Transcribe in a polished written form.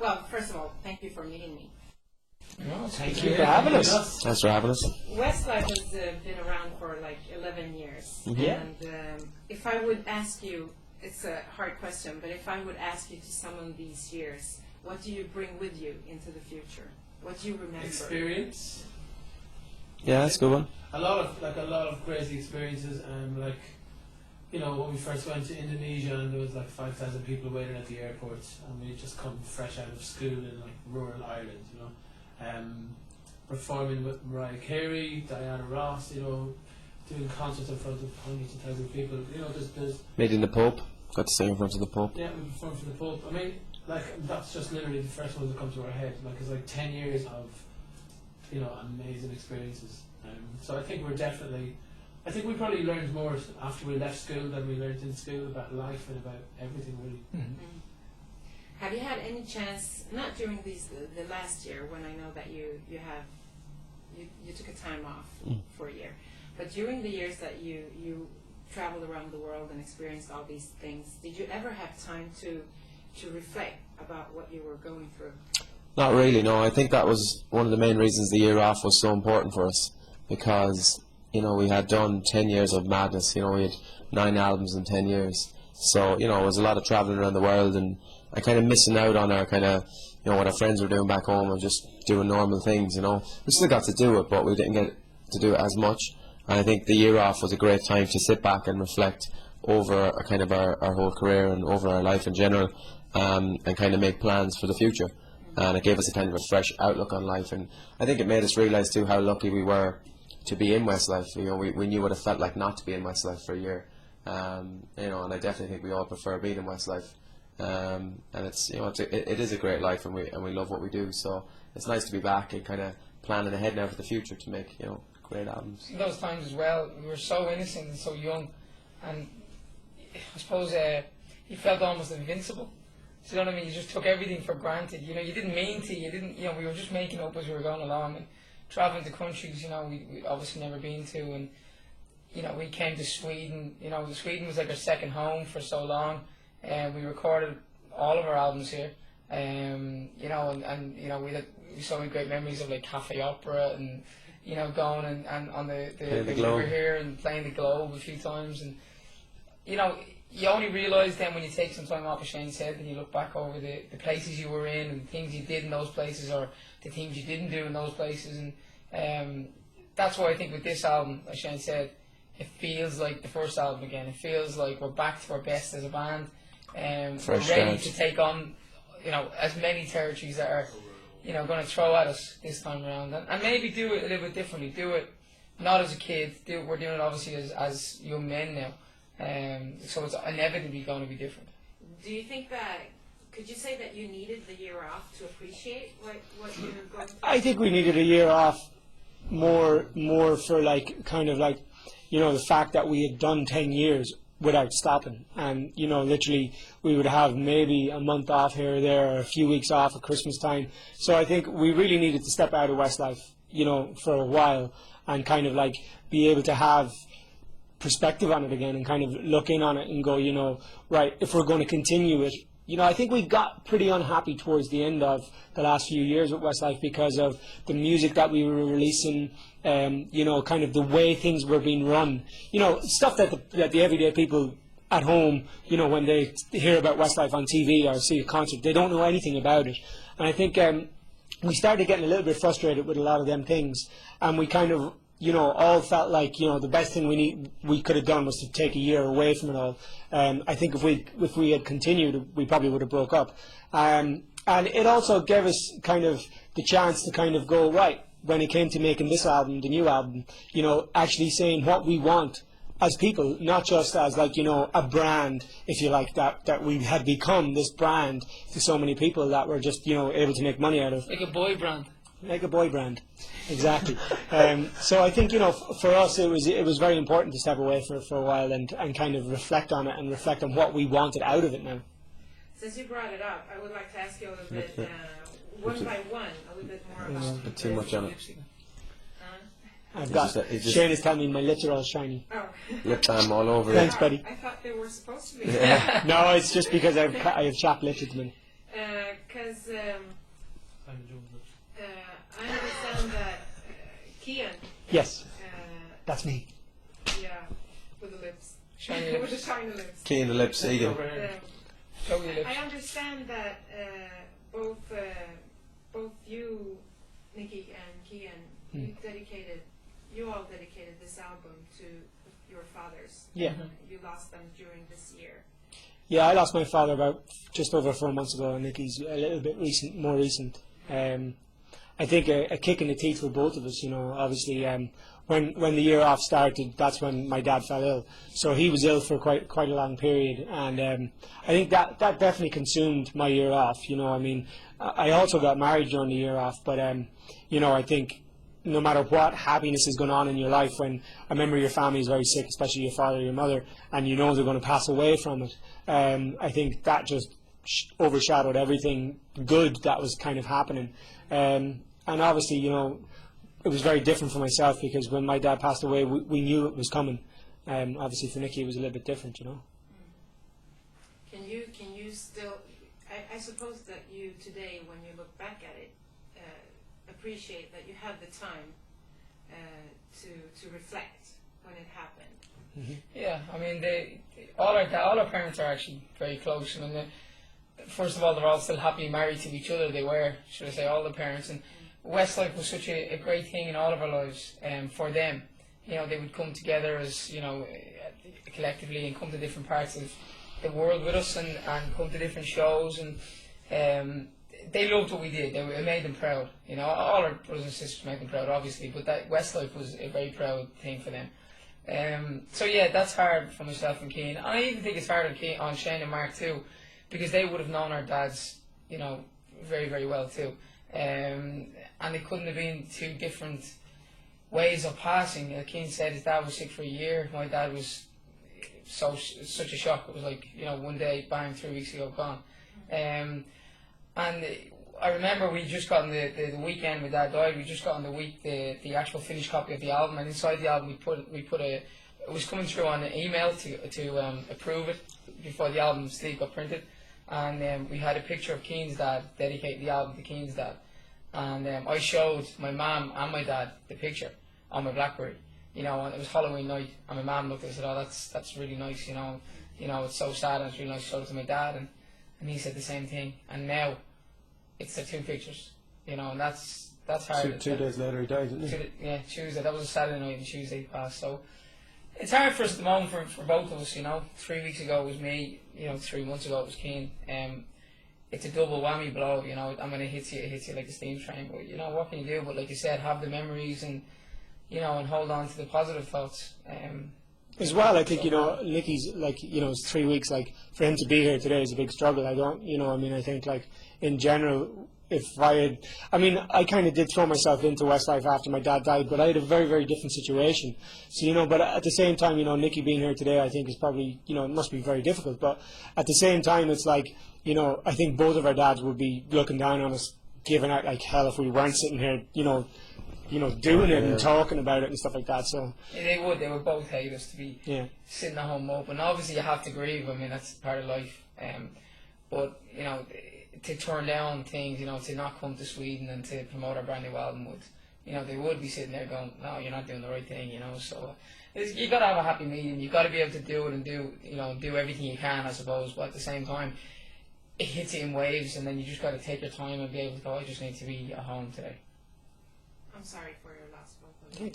Well, first of all, thank you for meeting me. No, thank you for having us. Thanks for having us. Westlife has been around for like 11 years. Yeah. And if I would ask you, it's a hard question, but if I would ask you to summon these years, what do you bring with you into the future? What do you remember? Experience. Yeah, that's a good one. A lot of crazy experiences, and when we first went to Indonesia and there was like 5,000 people waiting at the airport, and we had just come fresh out of school in like rural Ireland, performing with Mariah Carey, Diana Ross, doing concerts in front of hundreds of thousands of people. There's Meeting the Pope. Got to sing in front of the Pope. yeah, we performed for the Pope. I mean, that's just literally the first ones that come to our head. It's like 10 years of amazing experiences. So I think we probably learned more after we left school than we learned in school about life and about everything really. Mm-hmm. Have you had any chance, not during the last year when I know that you took a time off for a year, but during the years that you traveled around the world and experienced all these things, did you ever have time to reflect about what you were going through? Not really, no. I think that was one of the main reasons the year off was so important for us, because we had done 10 years of madness. We had 9 albums in 10 years, so it was a lot of traveling around the world, and I kind of missing out on our kind of what our friends were doing back home and just doing normal things. We still got to do it, but we didn't get to do it as much. And I think the year off was a great time to sit back and reflect over our whole career and over our life in general, and kind of make plans for the future. And it gave us a kind of a fresh outlook on life, and I think it made us realise too how lucky we were to be in Westlife. We knew what it felt like not to be in Westlife for a year, and I definitely think we all prefer being in Westlife. And it is a great life, and we love what we do. So it's nice to be back and kind of planning ahead now for the future to make great albums. Those times as well, we were so innocent and so young, and I suppose you felt almost invincible. So you know what I mean? You just took everything for granted. You didn't mean to. You didn't. We were just making up as we were going along and traveling to countries. We obviously never been to, and we came to Sweden. Sweden was like our second home for so long, and we recorded all of our albums here. And we had so many great memories of like Cafe Opera and going and on the river here and playing the Globe a few times, and you only realise then when you take some time off, as Shane said, and you look back over the places you were in and the things you did in those places or the things you didn't do in those places. And that's why I think with this album, as Shane said, it feels like the first album again. It feels like we're back to our best as a band. We're ready to take on as many territories that are going to throw at us this time around. And maybe do it a little bit differently. Do it not as a kid. We're doing it obviously as young men now. So it's inevitably going to be different. Do you think could you say that you needed the year off to appreciate what you were going through? I think we needed a year off more for the fact that we had done 10 years without stopping, and literally we would have maybe a month off here or there, or a few weeks off at Christmas time. So I think we really needed to step out of Westlife, for a while, and be able to have perspective on it again and kind of look in on it and go, right, if we're going to continue it. I think we got pretty unhappy towards the end of the last few years with Westlife because of the music that we were releasing, kind of the way things were being run. Stuff that the everyday people at home, when they hear about Westlife on TV or see a concert, they don't know anything about it. And I think we started getting a little bit frustrated with a lot of them things, and we kind of all felt like the best thing we could have done was to take a year away from it all. I think if we had continued, we probably would have broke up. And it also gave us kind of the chance to kind of go right when it came to making this album, the new album. Actually saying what we want as people, not just as a brand, if you like, that we had become this brand to so many people that were just able to make money out of. Like a boy brand. Like a boy brand, exactly. So I think for us it was very important to step away for a while and kind of reflect on it and reflect on what we wanted out of it now. Since you brought it up, I would like to ask you a little bit, one by one, a little bit more about. A bit too much on it. I've got Shane is telling me my lips are all shiny. Oh. Lip balm all over. Thanks, buddy. I thought they were supposed to be. No, it's just because I have chapped lips at the minute. Because because Simon Jones. I understand that Kian, Yes, uh, that's me. yeah, with the lips, Shiny with the lips. shiny lips. Key in the lips, Egan. Over here. Show your lips. I understand that both you, Nicky, and Kian, you all dedicated this album to your fathers. Yeah. You lost them during this year. Yeah, I lost my father about just over 4 months ago, and Nicky's a little bit more recent. I think a kick in the teeth for both of us. You know, obviously, when the year off started, that's when my dad fell ill. So he was ill for quite a long period, and I think that definitely consumed my year off. You know, I mean, I also got married during the year off, but you know, I think no matter what happiness is going on in your life, when a member of your family is very sick, especially your father or your mother, and you know they're going to pass away from it, I think that just overshadowed everything good that was kind of happening. And obviously, you know, it was very different for myself because when my dad passed away, we knew it was coming. Obviously, for Nicky, it was a little bit different, you know. Can you still? I suppose that you today, when you look back at it, appreciate that you had the time to reflect when it happened. Yeah, I mean, all our parents are actually very close. I mean, first of all, they're all still happily married to each other. They were, should I say, all the parents. And Westlife was such a great thing in all of our lives for them. You know, they would come together as, you know, collectively and come to different parts of the world with us and come to different shows. And they loved what we did. It made them proud. You know, all our brothers and sisters made them proud, obviously, but that Westlife was a very proud thing for them. So yeah, that's hard for myself and Keane. And I even think it's hard on Shane and Mark too, because they would have known our dads, you know, very, very well too. And it couldn't have been two different ways of passing. Keane said his dad was sick for a year. My dad was such a shock. It was like, you know, one day, bang, 3 weeks ago, gone. And I remember we just got on the weekend my dad died. We just got on the actual finished copy of the album, and inside the album we put it was coming through on an email to approve it before the album sleeve got printed, and we had a picture of Keane's dad, dedicate the album to Keane's dad, and I showed my mum and my dad the picture on my BlackBerry, you know, and it was Halloween night, and my mum looked at it and said, "Oh, that's really nice, you know, it's so sad, and it's really nice to show it to my dad," and he said the same thing, and now it's the two pictures, you know, and that's hard. Two days later he died, didn't he? Yeah, Tuesday. That was a Saturday night, and Tuesday he passed. So it's hard for us at the moment for both of us, you know. 3 weeks ago it was me, you know. 3 months ago it was Keane. It's a double whammy blow, you know. I mean, it hits you like a steam train. But you know, what can you do? But like you said, have the memories and, you know, and hold on to the positive thoughts. As well, I think, you know, Nicky's, like, you know, it's 3 weeks, like, for him to be here today is a big struggle. I don't, you know, I mean, I think, like, in general, I kind of did throw myself into Westlife after my dad died, but I had a very, very different situation. So, you know, but at the same time, you know, Nicky being here today, I think is probably, you know, it must be very difficult. But at the same time, it's like, you know, I think both of our dads would be looking down on us, giving out like hell if we weren't sitting here, you know, doing it and talking about it and stuff like that. So yeah, they would both hate us to be sitting at home open. Obviously, you have to grieve. I mean, that's part of life. But you know, to turn down things, you know, to not come to Sweden and to promote our brand new album would, you know, they would be sitting there going, "No, you're not doing the right thing," you know. So you got to have a happy medium. You got to be able to do it and do everything you can, I suppose. But at the same time, it hits you in waves, and then you just got to take your time and be able to go, "I just need to be at home today." I'm sorry for your loss, both of you.